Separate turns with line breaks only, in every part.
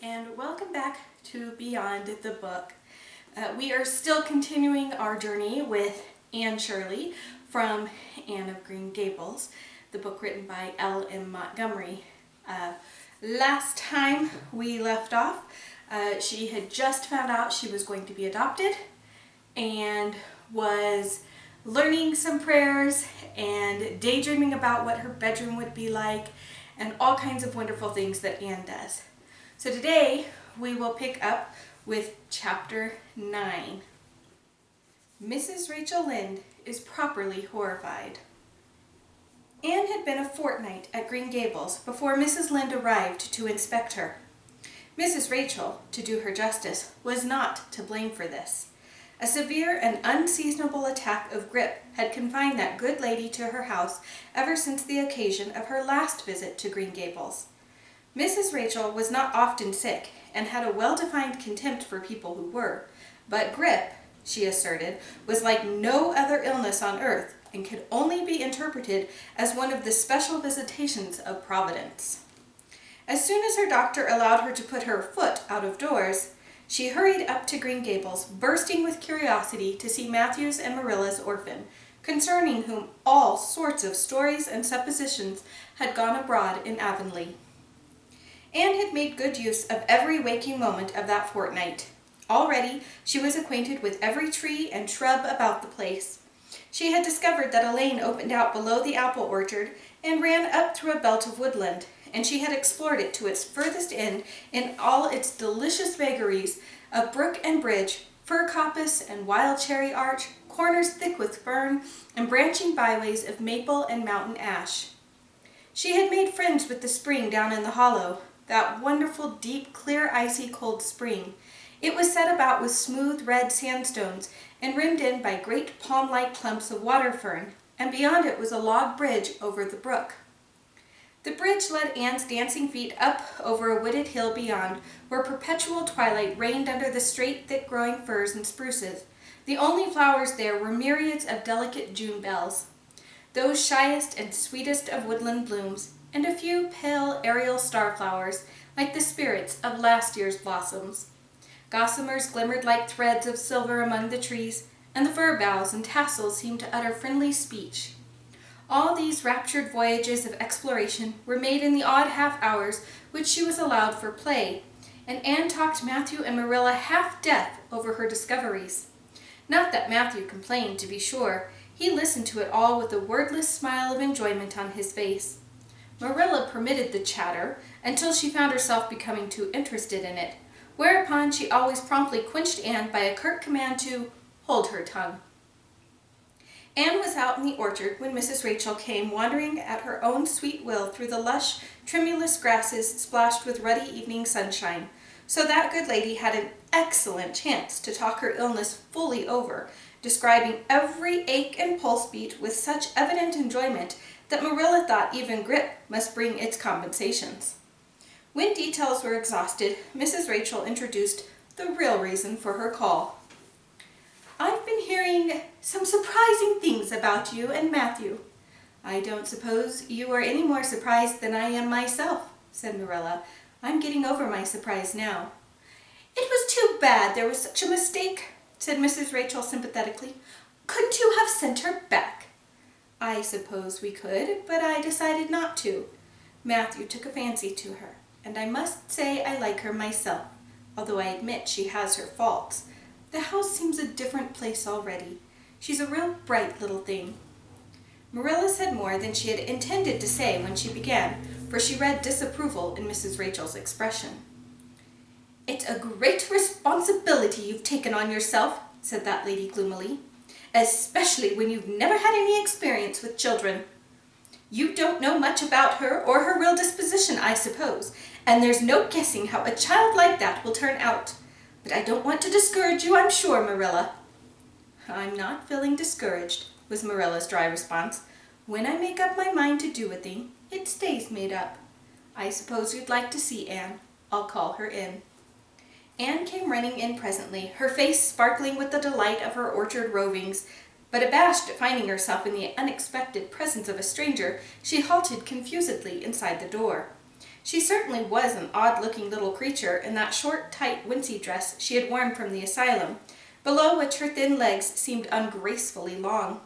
and welcome back to Beyond the Book. We are still continuing our journey with Anne Shirley from Anne of Green Gables, the book written by L.M. Montgomery. Last time we left off, she had just found out she was going to be adopted and was learning some prayers and daydreaming about what her bedroom would be like and all kinds of wonderful things that Anne does. So today we will pick up with chapter 9. Mrs. Rachel Lynde is properly horrified. Anne had been a fortnight at Green Gables before Mrs. Lynde arrived to inspect her. Mrs. Rachel, to do her justice, was not to blame for this. A severe and unseasonable attack of grippe had confined that good lady to her house ever since the occasion of her last visit to Green Gables. Mrs. Rachel was not often sick and had a well-defined contempt for people who were, but grippe, she asserted, was like no other illness on earth and could only be interpreted as one of the special visitations of Providence. As soon as her doctor allowed her to put her foot out of doors, she hurried up to Green Gables, bursting with curiosity to see Matthew's and Marilla's orphan, concerning whom all sorts of stories and suppositions had gone abroad in Avonlea. Anne had made good use of every waking moment of that fortnight. Already she was acquainted with every tree and shrub about the place. She had discovered that a lane opened out below the apple orchard and ran up through a belt of woodland, and she had explored it to its furthest end in all its delicious vagaries of brook and bridge, fir coppice and wild cherry arch, corners thick with fern, and branching byways of maple and mountain ash. She had made friends with the spring down in the hollow, that wonderful, deep, clear, icy, cold spring. It was set about with smooth red sandstones and rimmed in by great palm-like clumps of water fern, and beyond it was a log bridge over the brook. The bridge led Anne's dancing feet up over a wooded hill beyond, where perpetual twilight reigned under the straight, thick-growing firs and spruces. The only flowers there were myriads of delicate June bells, those shyest and sweetest of woodland blooms, and a few pale aerial starflowers, like the spirits of last year's blossoms. Gossamers glimmered like threads of silver among the trees, and the fir boughs and tassels seemed to utter friendly speech. All these raptured voyages of exploration were made in the odd half-hours which she was allowed for play, and Anne talked Matthew and Marilla half-deaf over her discoveries. Not that Matthew complained, to be sure. He listened to it all with a wordless smile of enjoyment on his face. Marilla permitted the chatter until she found herself becoming too interested in it, whereupon she always promptly quenched Anne by a curt command to hold her tongue. Anne was out in the orchard when Mrs. Rachel came wandering at her own sweet will through the lush, tremulous grasses splashed with ruddy evening sunshine, so that good lady had an excellent chance to talk her illness fully over, describing every ache and pulse beat with such evident enjoyment that Marilla thought even grippe must bring its compensations. When details were exhausted, Mrs. Rachel introduced the real reason for her call. "I've been hearing some surprising things about you and Matthew." "I don't suppose you are any more surprised than I am myself," said Marilla. "I'm getting over my surprise now." "It was too bad there was such a mistake," said Mrs. Rachel sympathetically. "Couldn't you have sent her back?" "I suppose we could, but I decided not to. Matthew took a fancy to her, and I must say I like her myself, although I admit she has her faults. The house seems a different place already. She's a real bright little thing." Marilla said more than she had intended to say when she began, for she read disapproval in Mrs. Rachel's expression. "It's a great responsibility you've taken on yourself," said that lady gloomily, "especially when you've never had any experience with children. You don't know much about her or her real disposition, I suppose, and there's no guessing how a child like that will turn out. But I don't want to discourage you, I'm sure, Marilla." "I'm not feeling discouraged," was Marilla's dry response. "When I make up my mind to do a thing, it stays made up. I suppose you'd like to see Anne. I'll call her in." Anne came running in presently, her face sparkling with the delight of her orchard rovings, but abashed at finding herself in the unexpected presence of a stranger, she halted confusedly inside the door. She certainly was an odd-looking little creature in that short, tight wincey dress she had worn from the asylum, below which her thin legs seemed ungracefully long.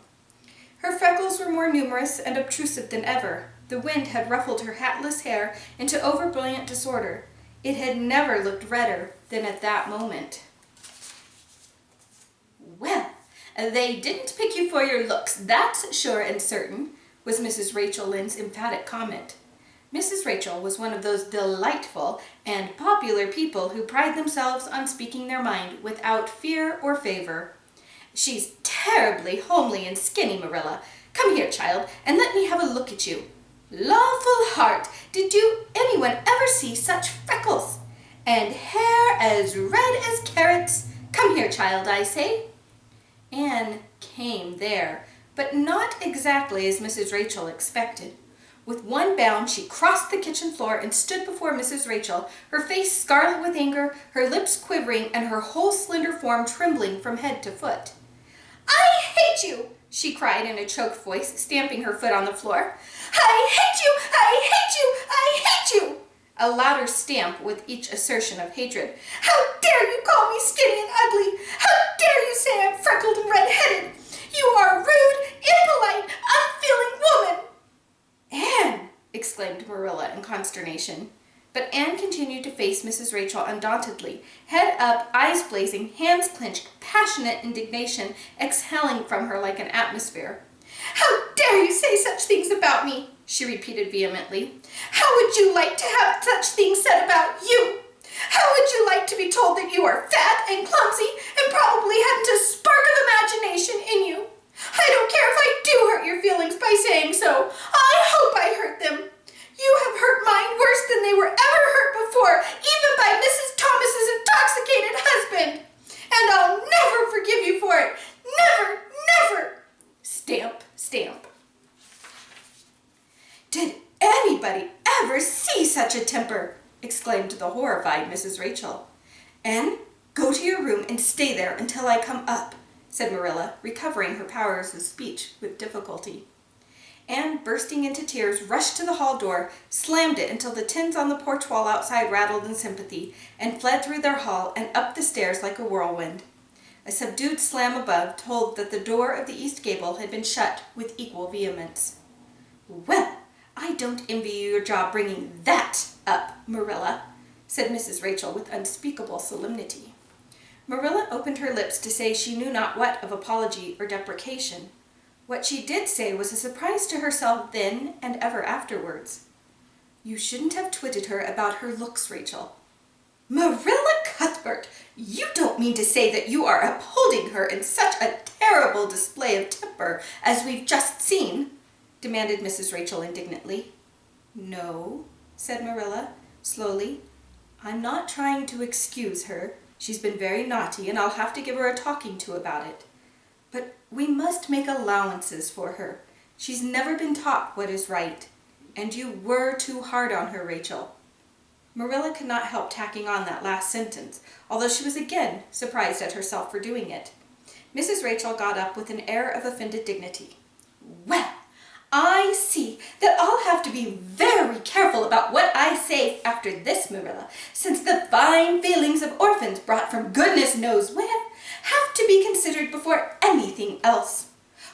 Her freckles were more numerous and obtrusive than ever. The wind had ruffled her hatless hair into over-brilliant disorder. It had never looked redder than at that moment. "Well, they didn't pick you for your looks, that's sure and certain," was Mrs. Rachel Lynde's emphatic comment. Mrs. Rachel was one of those delightful and popular people who pride themselves on speaking their mind without fear or favor. "She's terribly homely and skinny, Marilla. Come here, child, and let me have a look at you. Lawful heart, did anyone ever see such freckles? And hair as red as carrots? Come here, child, I say." Anne came there, but not exactly as Mrs. Rachel expected. With one bound, she crossed the kitchen floor and stood before Mrs. Rachel, her face scarlet with anger, her lips quivering, and her whole slender form trembling from head to foot. "I hate you!" she cried in a choked voice, stamping her foot on the floor. "I hate you! I hate you! I hate you!" A louder stamp with each assertion of hatred. "How dare you call me skinny and ugly? How dare you say I'm freckled and red-headed? You are a rude, impolite, unfeeling woman!" "Anne!" exclaimed Marilla in consternation. But Anne continued to face Mrs. Rachel undauntedly, head up, eyes blazing, hands clenched, passionate indignation exhaling from her like an atmosphere. "How dare you say such things about me?" she repeated vehemently. "How would you like to have such things said about you? How would you like to be told that you are fat and clumsy and probably hadn't a spark of imagination in you? I don't care if I do hurt your feelings by saying so. I hope I hurt them. You have hurt mine worse than they were ever hurt before, even by Mrs. Thomas's intoxicated husband. And I'll never forgive you for it. Never, never." Stamp, stamp. "Did anybody ever see such a temper?" exclaimed the horrified Mrs. Rachel. "Anne, go to your room and stay there until I come up," said Marilla, recovering her powers of speech with difficulty. Anne, bursting into tears, rushed to the hall door, slammed it until the tins on the porch wall outside rattled in sympathy, and fled through their hall and up the stairs like a whirlwind. A subdued slam above told that the door of the east gable had been shut with equal vehemence. "Well, I don't envy you your job bringing that up, Marilla," said Mrs. Rachel with unspeakable solemnity. Marilla opened her lips to say she knew not what of apology or deprecation. What she did say was a surprise to herself then and ever afterwards. "You shouldn't have twitted her about her looks, Rachel." "Marilla Cuthbert, you don't mean to say that you are upholding her in such a terrible display of temper as we've just seen?" demanded Mrs. Rachel indignantly. "No," said Marilla slowly. "I'm not trying to excuse her. She's been very naughty, and I'll have to give her a talking to about it. But we must make allowances for her. She's never been taught what is right. And you were too hard on her, Rachel." Marilla could not help tacking on that last sentence, although she was again surprised at herself for doing it. Mrs. Rachel got up with an air of offended dignity. "Well, I see that I'll have to be very careful about what I say after this, Marilla, since the fine feelings of orphans brought from goodness knows where have to be considered before anything else.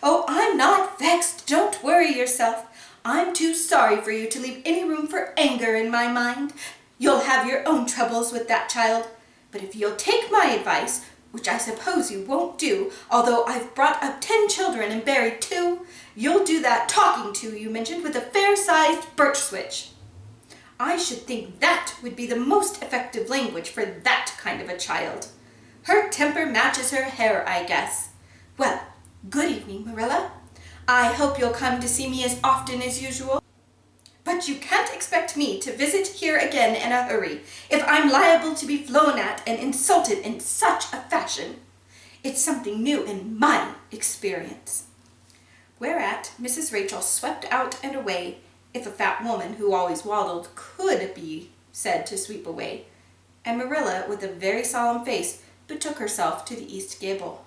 Oh, I'm not vexed. Don't worry yourself. I'm too sorry for you to leave any room for anger in my mind. You'll have your own troubles with that child. But if you'll take my advice, which I suppose you won't do, although I've brought up 10 children and buried 2, you'll do that talking to you mentioned with a fair-sized birch switch. I should think that would be the most effective language for that kind of a child. Her temper matches her hair, I guess. Well, good evening, Marilla. I hope you'll come to see me as often as usual. But you can't expect me to visit here again in a hurry if I'm liable to be flown at and insulted in such a fashion. It's something new in my experience." Whereat Mrs. Rachel swept out and away, if a fat woman who always waddled could be said to sweep away, and Marilla, with a very solemn face, betook herself to the east gable.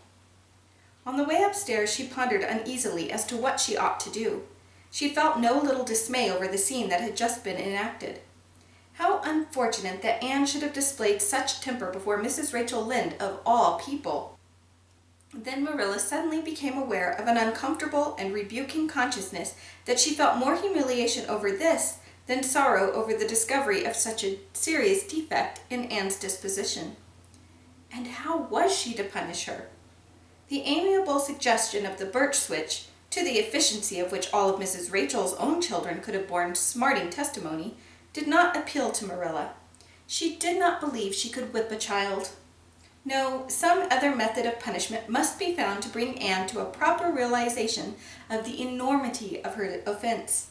On the way upstairs she pondered uneasily as to what she ought to do. She felt no little dismay over the scene that had just been enacted. unfortunate that Anne should have displayed such temper before Mrs. Rachel Lynde, of all people. Then Marilla suddenly became aware of an uncomfortable and rebuking consciousness that she felt more humiliation over this than sorrow over the discovery of such a serious defect in Anne's disposition. And how was she to punish her? The amiable suggestion of the birch switch, to the efficiency of which all of Mrs. Rachel's own children could have borne smarting testimony, did not appeal to Marilla. She did not believe she could whip a child. No, some other method of punishment must be found to bring Anne to a proper realization of the enormity of her offense.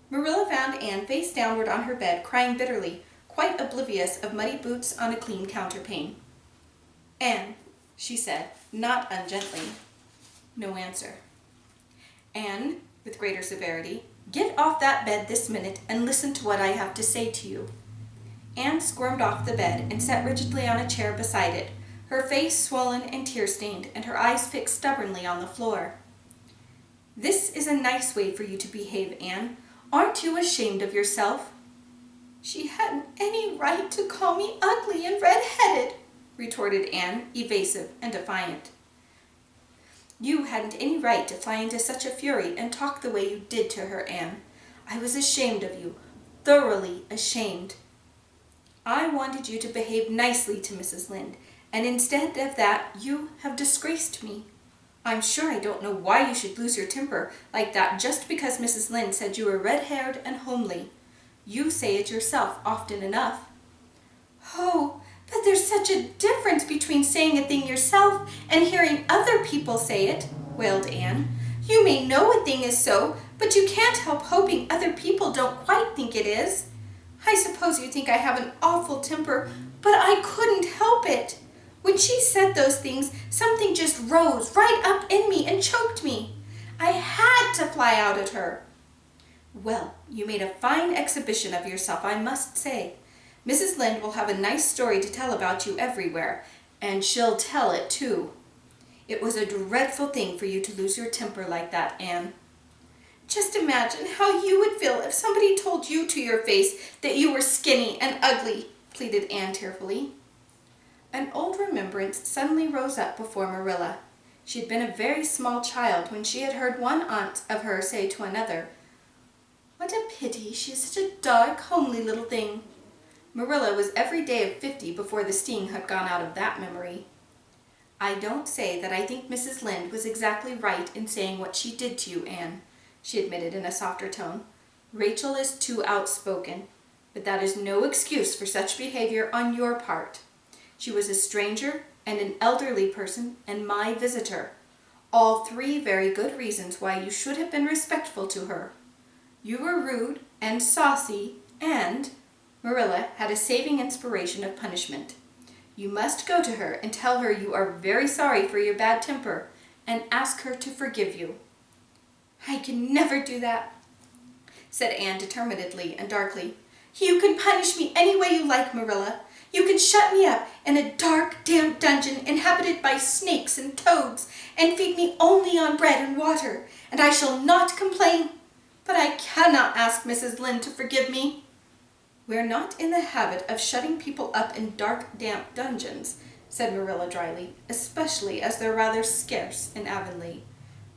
Marilla found Anne face downward on her bed, crying bitterly, quite oblivious of muddy boots on a clean counterpane. "Anne," she said, not ungently. No answer. "Anne," with greater severity, "get off that bed this minute and listen to what I have to say to you." Anne squirmed off the bed and sat rigidly on a chair beside it, her face swollen and tear-stained, and her eyes fixed stubbornly on the floor. "This is a nice way for you to behave, Anne. Aren't you ashamed of yourself?" "She hadn't any right to call me ugly and red-headed," retorted Anne, evasive and defiant. "You hadn't any right to fly into such a fury and talk the way you did to her, Anne. I was ashamed of you, thoroughly ashamed. I wanted you to behave nicely to Mrs. Lynde, and instead of that, you have disgraced me. I'm sure I don't know why you should lose your temper like that just because Mrs. Lynde said you were red-haired and homely. You say it yourself often enough." "Oh, but there's such a difference between saying a thing yourself and hearing other people say it," wailed Anne. "You may know a thing is so, but you can't help hoping other people don't quite think it is. I suppose you think I have an awful temper, but I couldn't help it. When she said those things, something just rose right up in me and choked me. I had to fly out at her." "Well, you made a fine exhibition of yourself, I must say. Mrs. Lynde will have a nice story to tell about you everywhere, and she'll tell it too. It was a dreadful thing for you to lose your temper like that, Anne." "Just imagine how you would feel if somebody told you to your face that you were skinny and ugly," pleaded Anne tearfully. An old remembrance suddenly rose up before Marilla. She had been a very small child when she had heard one aunt of her say to another, "What a pity she is such a dark, homely little thing." Marilla was every day of 50 before the sting had gone out of that memory. "I don't say that I think Mrs. Lynde was exactly right in saying what she did to you, Anne," she admitted in a softer tone. "Rachel is too outspoken, but that is no excuse for such behavior on your part. She was a stranger and an elderly person and my visitor. All three very good reasons why you should have been respectful to her. You were rude and saucy and—" Marilla had a saving inspiration of punishment. "You must go to her and tell her you are very sorry for your bad temper and ask her to forgive you." "I can never do that," said Anne determinedly and darkly. "You can punish me any way you like, Marilla. You can shut me up in a dark, damp dungeon inhabited by snakes and toads and feed me only on bread and water, and I shall not complain. But I cannot ask Mrs. Lynde to forgive me." "We're not in the habit of shutting people up in dark, damp dungeons," said Marilla dryly, "especially as they're rather scarce in Avonlea.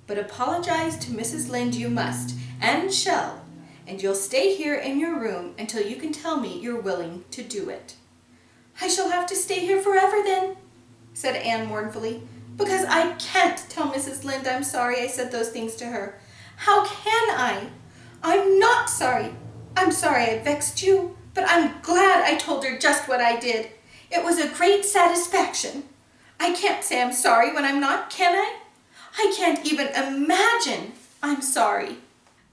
But apologize to Mrs. Lynde you must, and shall, and you'll stay here in your room until you can tell me you're willing to do it." "I shall have to stay here forever then," said Anne mournfully, "because I can't tell Mrs. Lynde I'm sorry I said those things to her. How can I? I'm not sorry. I'm sorry I vexed you, but I'm glad I told her just what I did. It was a great satisfaction. I can't say I'm sorry when I'm not, can I? I can't even imagine I'm sorry."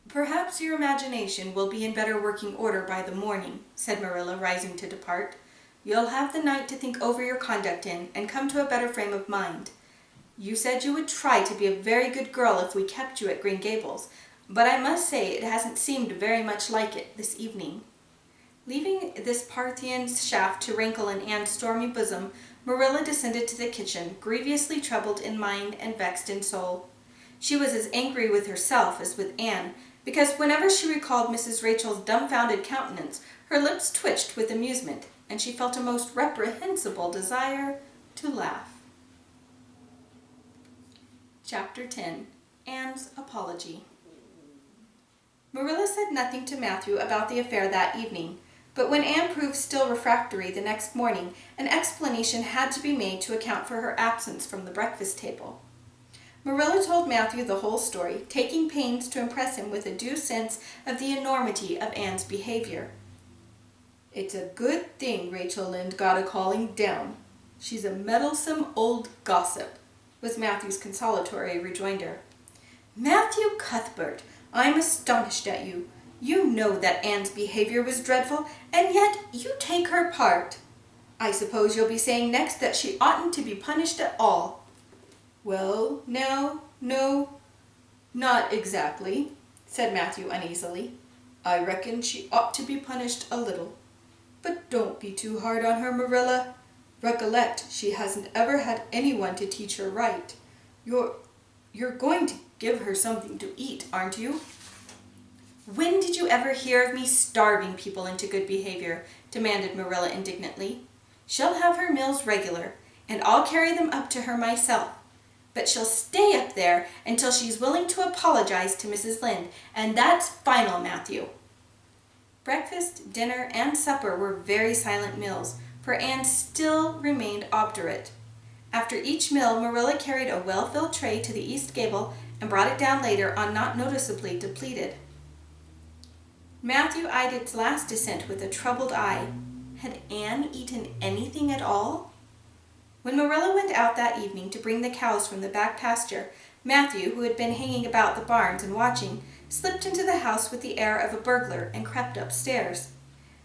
"Perhaps your imagination will be in better working order by the morning," said Marilla, rising to depart. "You'll have the night to think over your conduct in and come to a better frame of mind. You said you would try to be a very good girl if we kept you at Green Gables, but I must say it hasn't seemed very much like it this evening." Leaving this Parthian shaft to rankle in Anne's stormy bosom, Marilla descended to the kitchen, grievously troubled in mind and vexed in soul. She was as angry with herself as with Anne, because whenever she recalled Mrs. Rachel's dumbfounded countenance, her lips twitched with amusement, and she felt a most reprehensible desire to laugh. Chapter 10. Anne's Apology. Marilla said nothing to Matthew about the affair that evening, but when Anne proved still refractory the next morning, an explanation had to be made to account for her absence from the breakfast table. Marilla told Matthew the whole story, taking pains to impress him with a due sense of the enormity of Anne's behavior. "It's a good thing Rachel Lynde got a calling down. She's a meddlesome old gossip," was Matthew's consolatory rejoinder. "Matthew Cuthbert, I'm astonished at you. You know that Anne's behavior was dreadful, and yet you take her part. I suppose you'll be saying next that she oughtn't to be punished at all." "Well, now, no, not exactly," said Matthew uneasily. "I reckon she ought to be punished a little. But don't be too hard on her, Marilla. Recollect, she hasn't ever had anyone to teach her right. You're going to give her something to eat, aren't you?" "When did you ever hear of me starving people into good behavior?" demanded Marilla indignantly. "She'll have her meals regular, and I'll carry them up to her myself. But she'll stay up there until she's willing to apologize to Mrs. Lynde, and that's final, Matthew." Breakfast, dinner, and supper were very silent meals, for Anne still remained obdurate. After each meal, Marilla carried a well-filled tray to the east gable and brought it down later on not noticeably depleted. Matthew eyed its last descent with a troubled eye. Had Anne eaten anything at all? When Marilla went out that evening to bring the cows from the back pasture, Matthew, who had been hanging about the barns and watching, slipped into the house with the air of a burglar and crept upstairs.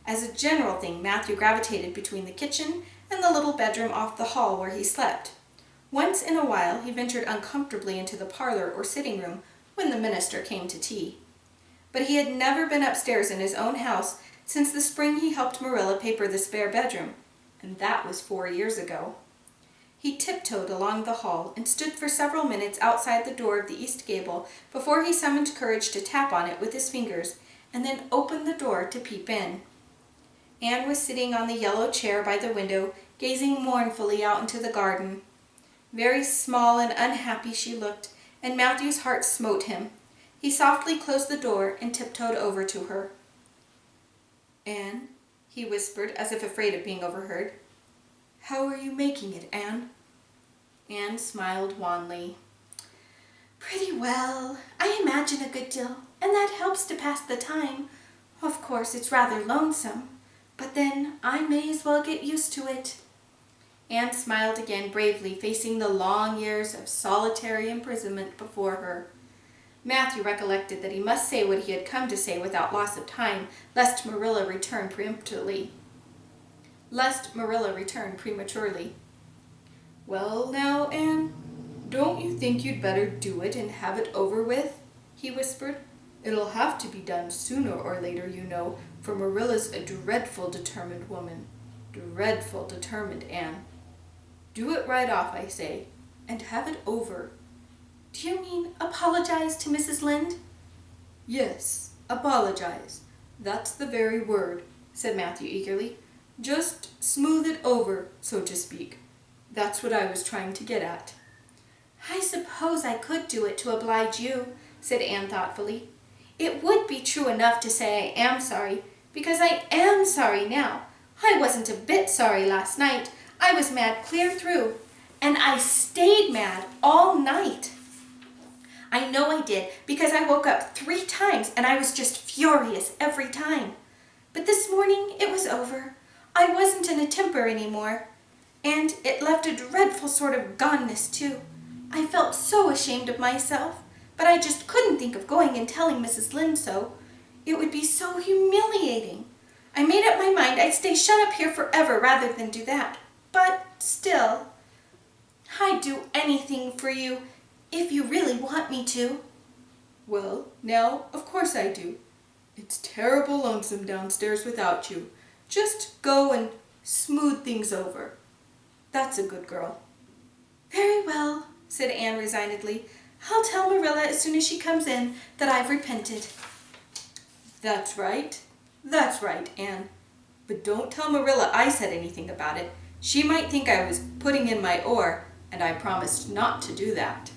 As a general thing, Matthew gravitated between the kitchen and the little bedroom off the hall where he slept. Once in a while he ventured uncomfortably into the parlor or sitting room when the minister came to tea. But he had never been upstairs in his own house since the spring he helped Marilla paper the spare bedroom, and that was 4 years ago. He tiptoed along the hall and stood for several minutes outside the door of the east gable before he summoned courage to tap on it with his fingers and then opened the door to peep in. Anne was sitting on the yellow chair by the window, gazing mournfully out into the garden. Very small and unhappy she looked, and Matthew's heart smote him. He softly closed the door and tiptoed over to her. "Anne," he whispered, as if afraid of being overheard. "How are you making it, Anne?" Anne smiled wanly. "Pretty well. I imagine a good deal, and that helps to pass the time. Of course, it's rather lonesome, but then I may as well get used to it." Anne smiled again bravely, facing the long years of solitary imprisonment before her. Matthew recollected that he must say what he had come to say without loss of time, lest Marilla return prematurely. "Well now, Anne, don't you think you'd better do it and have it over with?" he whispered. "It'll have to be done sooner or later, you know, for Marilla's a dreadful determined woman. Dreadful determined, Anne. Do it right off, I say, and have it over." "Do you mean apologize to Mrs. Lynde?" "Yes, apologize. That's the very word," said Matthew eagerly. "Just smooth it over, so to speak. That's what I was trying to get at." "I suppose I could do it to oblige you," said Anne thoughtfully. "It would be true enough to say I am sorry, because I am sorry now. I wasn't a bit sorry last night. I was mad clear through, and I stayed mad all night. I know I did, because I woke up 3 times and I was just furious every time. But this morning it was over. I wasn't in a temper anymore. And it left a dreadful sort of goneness, too. I felt so ashamed of myself, but I just couldn't think of going and telling Mrs. Lynde so. It would be so humiliating. I made up my mind I'd stay shut up here forever rather than do that. But still, I'd do anything for you if you really want me to." "Well, now, of course I do. It's terrible lonesome downstairs without you. Just go and smooth things over. That's a good girl." "Very well," said Anne resignedly. I'll tell Marilla as soon as she comes in that I've repented.
That's right, Anne. But don't tell Marilla I said anything about it. She might think I was putting in my oar, and I promised not to do that.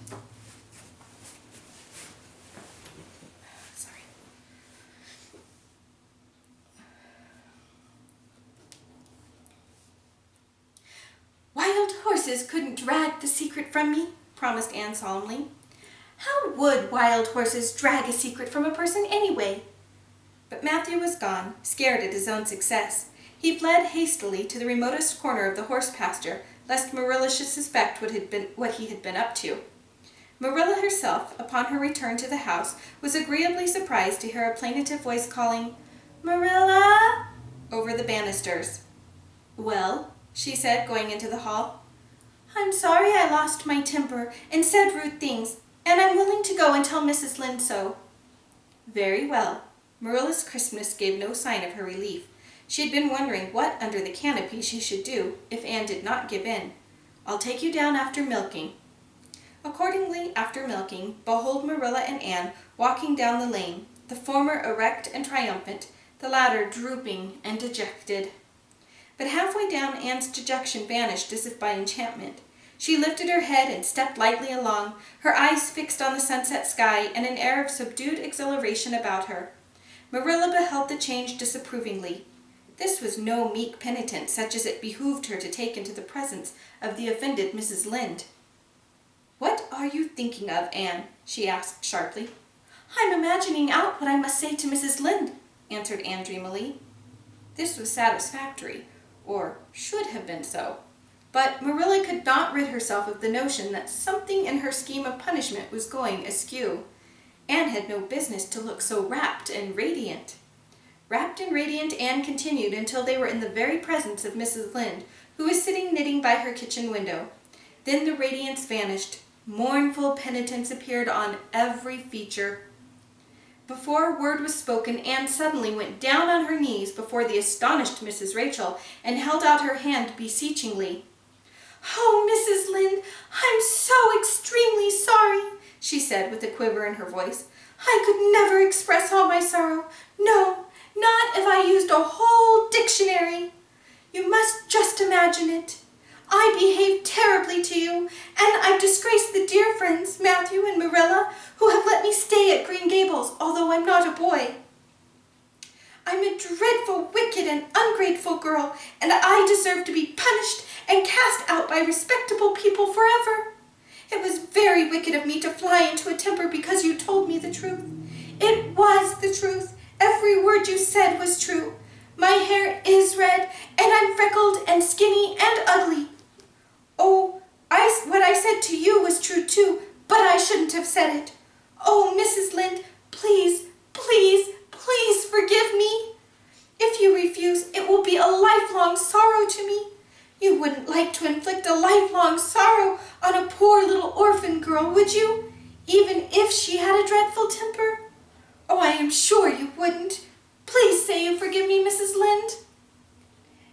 Sorry. Wild horses couldn't drag the secret from me, promised Anne solemnly. How would wild horses drag a secret from a person anyway? But Matthew was gone, scared at his own success. He fled hastily to the remotest corner of the horse pasture, lest Marilla should suspect what he had been up to. Marilla herself, upon her return to the house, was agreeably surprised to hear a plaintive voice calling, "Marilla!" over the banisters. "Well," she said, going into the hall. "I'm sorry I lost my temper and said rude things, and I'm willing to go and tell Mrs. Lynde so." Very well. Marilla's crispness gave no sign of her relief. She had been wondering what under the canopy she should do if Anne did not give in. "I'll take you down after milking." Accordingly, after milking, behold Marilla and Anne walking down the lane, the former erect and triumphant, the latter drooping and dejected. But halfway down, Anne's dejection vanished as if by enchantment. She lifted her head and stepped lightly along, her eyes fixed on the sunset sky and an air of subdued exhilaration about her. Marilla beheld the change disapprovingly. This was no meek penitence such as it behooved her to take into the presence of the offended Mrs. Lynde. "What are you thinking of, Anne?" she asked sharply. "I'm imagining out what I must say to Mrs. Lynde," answered Anne dreamily. This was satisfactory, or should have been so. But Marilla could not rid herself of the notion that something in her scheme of punishment was going askew. Anne had no business to look so rapt and radiant. Rapt and radiant Anne continued until they were in the very presence of Mrs. Lynde, who was sitting knitting by her kitchen window. Then the radiance vanished. Mournful penitence appeared on every feature. Before a word was spoken, Anne suddenly went down on her knees before the astonished Mrs. Rachel and held out her hand beseechingly. "Oh, Mrs. Lynde, I'm so extremely sorry," she said with a quiver in her voice. "I could never express all my sorrow. No, not if I used a whole dictionary. You must just imagine it. I behaved terribly to you, and I've disgraced the dear friends, Matthew and Marilla, who have let me stay at Green Gables, although I'm not a boy. I'm a dreadful, wicked, and ungrateful girl, and I deserve to be punished and cast out by respectable people forever. It was very wicked of me to fly into a temper because you told me the truth. It was the truth. Every word you said was true. My hair is red, and I'm freckled and skinny and ugly. Oh, what I said to you was true too, but I shouldn't have said it. Oh, Mrs. Lynde, please, please, please forgive me. If you refuse, it will be a lifelong sorrow to me. You wouldn't like to inflict a lifelong sorrow on a poor little orphan girl, would you? Even if she had a dreadful temper? Oh, I am sure you wouldn't. Please say you forgive me, Mrs. Lynde."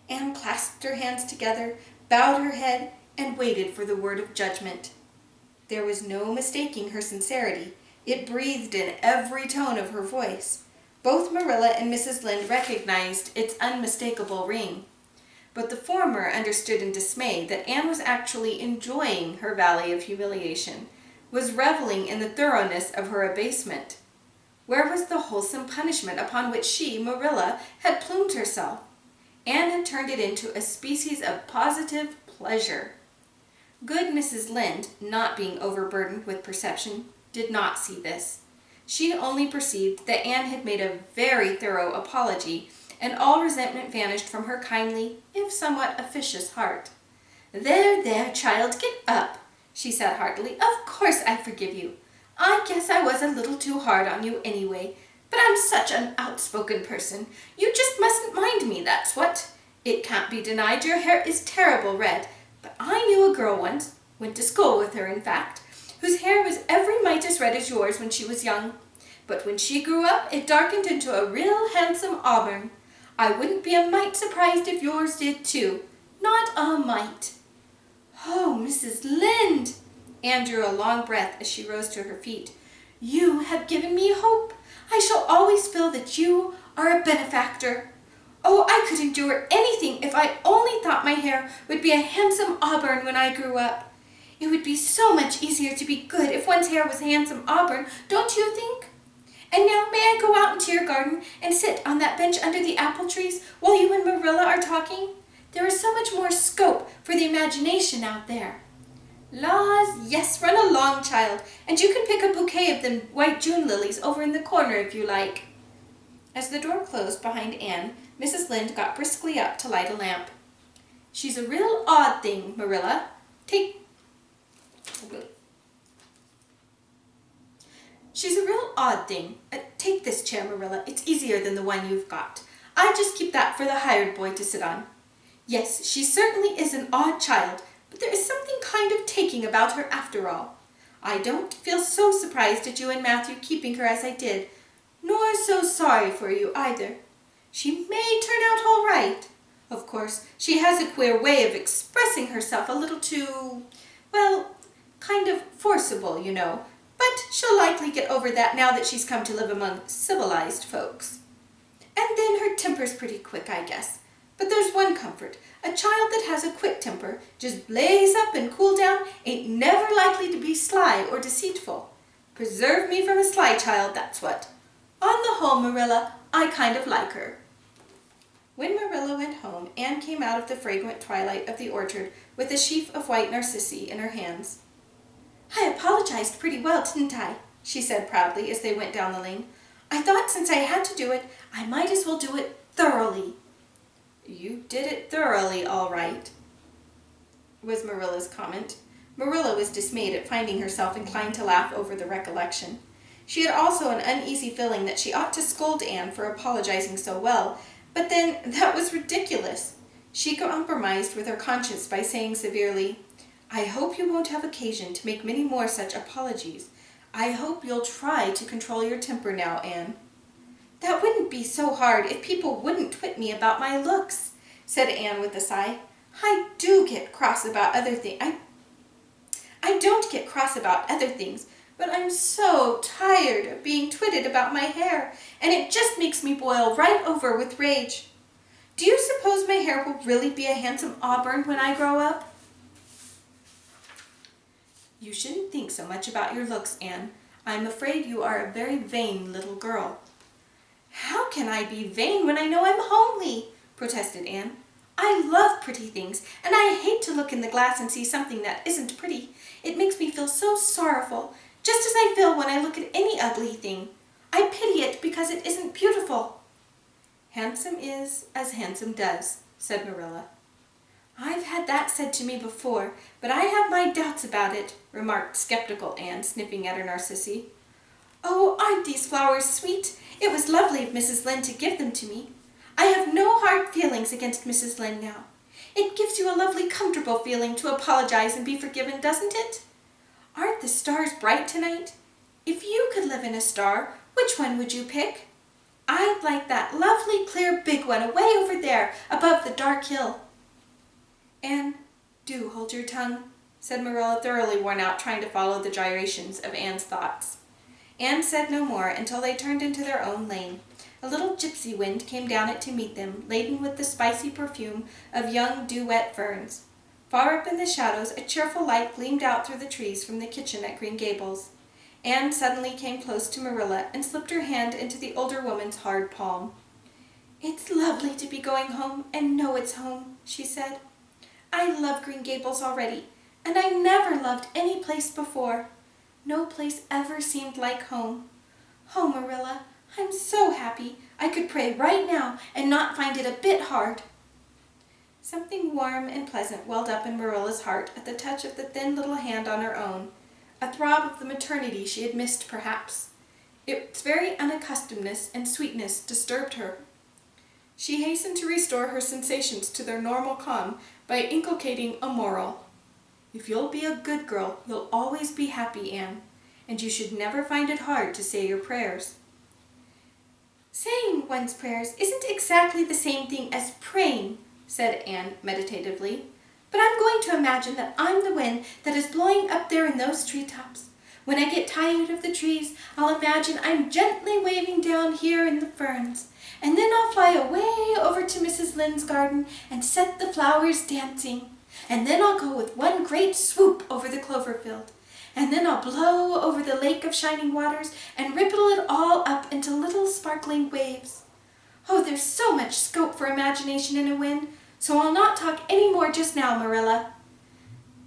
Anne clasped her hands together, bowed her head, and waited for the word of judgment. There was no mistaking her sincerity. It breathed in every tone of her voice. Both Marilla and Mrs. Lynde recognized its unmistakable ring. But the former understood in dismay that Anne was actually enjoying her valley of humiliation, was reveling in the thoroughness of her abasement. Where was the wholesome punishment upon which she, Marilla, had plumed herself? Anne had turned it into a species of positive pleasure. Good Mrs. Lynde, not being overburdened with perception, did not see this. She only perceived that Anne had made a very thorough apology, and all resentment vanished from her kindly, if somewhat officious heart. "There, there, child, get up," she said heartily. "Of course I forgive you. I guess I was a little too hard on you anyway, but I'm such an outspoken person. You just mustn't mind me, that's what. It can't be denied your hair is terrible red, but I knew a girl once, went to school with her in fact, whose hair was every mite as red as yours when she was young. But when she grew up, it darkened into a real handsome auburn. I wouldn't be a mite surprised if yours did too. Not a mite." "Oh, Mrs. Lynde!" Anne drew a long breath as she rose to her feet. You have given me hope. I shall always feel that you are a benefactor. Oh, I could endure anything if I only thought my hair would be a handsome auburn when I grew up. It would be so much easier to be good if one's hair was handsome auburn, don't you think? And now may I go out into your garden and sit on that bench under the apple trees while you and Marilla are talking? There is so much more scope for the imagination out there. Laws, yes, run along, child, and you can pick a bouquet of them white June lilies over in the corner if you like. As the door closed behind Anne, Mrs. Lynde got briskly up to light a lamp. She's a real odd thing, Marilla. She's a real odd thing. Take this chair, Marilla. It's easier than the one you've got. I just keep that for the hired boy to sit on. Yes, she certainly is an odd child, but there is something kind of taking about her after all. I don't feel so surprised at you and Matthew keeping her as I did, nor so sorry for you either. She may turn out all right. Of course, she has a queer way of expressing herself a little too, well, kind of forcible, you know, but she'll likely get over that now that she's come to live among civilized folks. And then her temper's pretty quick, I guess. But there's one comfort. A child that has a quick temper, just blaze up and cool down, ain't never likely to be sly or deceitful. Preserve me from a sly child, that's what. On the whole, Marilla, I kind of like her. When Marilla went home, Anne came out of the fragrant twilight of the orchard with a sheaf of white narcissi in her hands. I apologized pretty well, didn't I? She said proudly as they went down the lane. I thought since I had to do it, I might as well do it thoroughly. You did it thoroughly, all right, was Marilla's comment. Marilla was dismayed at finding herself inclined to laugh over the recollection. She had also an uneasy feeling that she ought to scold Anne for apologizing so well, but then that was ridiculous. She compromised with her conscience by saying severely, I hope you won't have occasion to make many more such apologies. I hope you'll try to control your temper now, Anne. That wouldn't be so hard if people wouldn't twit me about my looks, said Anne with a sigh. I do get cross about other things. I don't get cross about other things, but I'm so tired of being twitted about my hair, and it just makes me boil right over with rage. Do you suppose my hair will really be a handsome auburn when I grow up? You shouldn't think so much about your looks, Anne. I'm afraid you are a very vain little girl. How can I be vain when I know I'm homely? Protested Anne. I love pretty things, and I hate to look in the glass and see something that isn't pretty. It makes me feel so sorrowful, just as I feel when I look at any ugly thing. I pity it because it isn't beautiful. Handsome is as handsome does, said Marilla. I've had that said to me before, but I have my doubts about it, remarked skeptical Anne, sniffing at her narcissi. Oh, aren't these flowers sweet? It was lovely of Mrs. Lynde to give them to me. I have no hard feelings against Mrs. Lynde now. It gives you a lovely, comfortable feeling to apologize and be forgiven, doesn't it? Aren't the stars bright tonight? If you could live in a star, which one would you pick? I'd like that lovely, clear, big one away over there above the dark hill. Anne, do hold your tongue, said Marilla, thoroughly worn out trying to follow the gyrations of Anne's thoughts. Anne said no more until they turned into their own lane. A little gypsy wind came down it to meet them, laden with the spicy perfume of young dew-wet ferns. Far up in the shadows, a cheerful light gleamed out through the trees from the kitchen at Green Gables. Anne suddenly came close to Marilla and slipped her hand into the older woman's hard palm. It's lovely to be going home and know it's home, she said. I love Green Gables already, and I never loved any place before. No place ever seemed like home. Oh, Marilla, I'm so happy. I could pray right now and not find it a bit hard. Something warm and pleasant welled up in Marilla's heart at the touch of the thin little hand on her own, a throb of the maternity she had missed, perhaps. Its very unaccustomedness and sweetness disturbed her. She hastened to restore her sensations to their normal calm by inculcating a moral. If you'll be a good girl, you'll always be happy, Anne, and you should never find it hard to say your prayers. Saying one's prayers isn't exactly the same thing as praying, said Anne meditatively. But I'm going to imagine that I'm the wind that is blowing up there in those treetops. When I get tired of the trees, I'll imagine I'm gently waving down here in the ferns. And then I'll fly away over to Mrs. Lynde's garden and set the flowers dancing. And then I'll go with one great swoop over the clover field. And then I'll blow over the lake of shining waters and ripple it all up into little sparkling waves. Oh, there's so much scope for imagination in a wind, so I'll not talk any more just now, Marilla.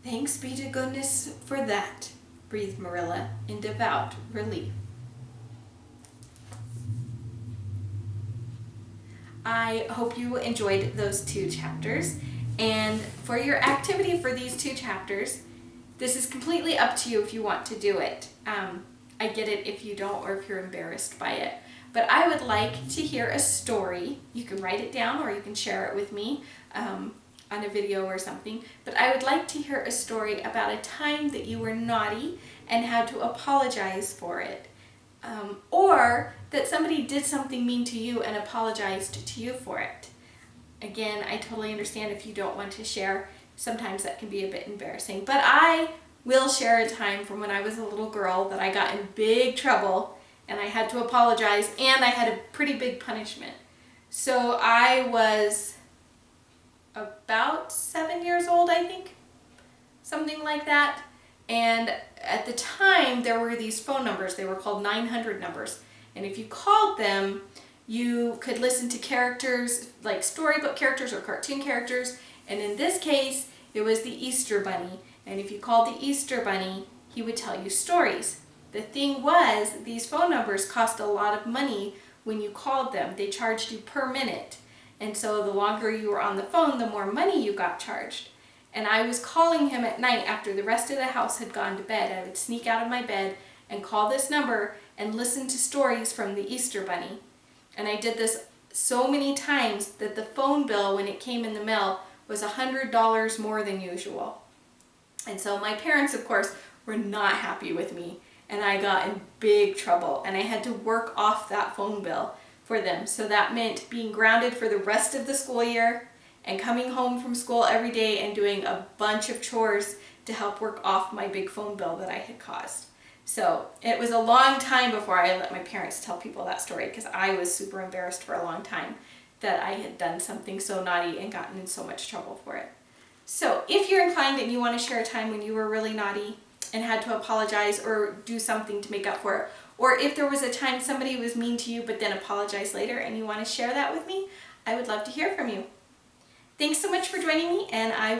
Thanks be to goodness for that, breathed Marilla in devout relief. I hope you enjoyed those 2 chapters, and for your activity for these 2 chapters, this is completely up to you if you want to do it. I get it if you don't or if you're embarrassed by it. But I would like to hear a story. You can write it down or you can share it with me on a video or something. But I would like to hear a story about a time that you were naughty and had to apologize for it. Or that somebody did something mean to you and apologized to you for it. Again, I totally understand if you don't want to share. Sometimes that can be a bit embarrassing. But I will share a time from when I was a little girl that I got in big trouble and I had to apologize and I had a pretty big punishment. So I was about 7 years old, I think, something like that. And at the time, there were these phone numbers. They were called 900 numbers. And if you called them, you could listen to characters, like storybook characters or cartoon characters. And in this case, it was the Easter Bunny. And if you called the Easter Bunny, he would tell you stories. The thing was, these phone numbers cost a lot of money when you called them. They charged you per minute. And so the longer you were on the phone, the more money you got charged. And I was calling him at night after the rest of the house had gone to bed. I would sneak out of my bed and call this number and listen to stories from the Easter Bunny. And I did this so many times that the phone bill, when it came in the mail, was $100 more than usual. And so my parents, of course, were not happy with me. And I got in big trouble. And I had to work off that phone bill for them. So that meant being grounded for the rest of the school year and coming home from school every day and doing a bunch of chores to help work off my big phone bill that I had caused. So it was a long time before I let my parents tell people that story because I was super embarrassed for a long time that I had done something so naughty and gotten in so much trouble for it. So if you're inclined and you want to share a time when you were really naughty and had to apologize or do something to make up for it, or if there was a time somebody was mean to you but then apologized later and you want to share that with me, I would love to hear from you. Thanks so much for joining me, and I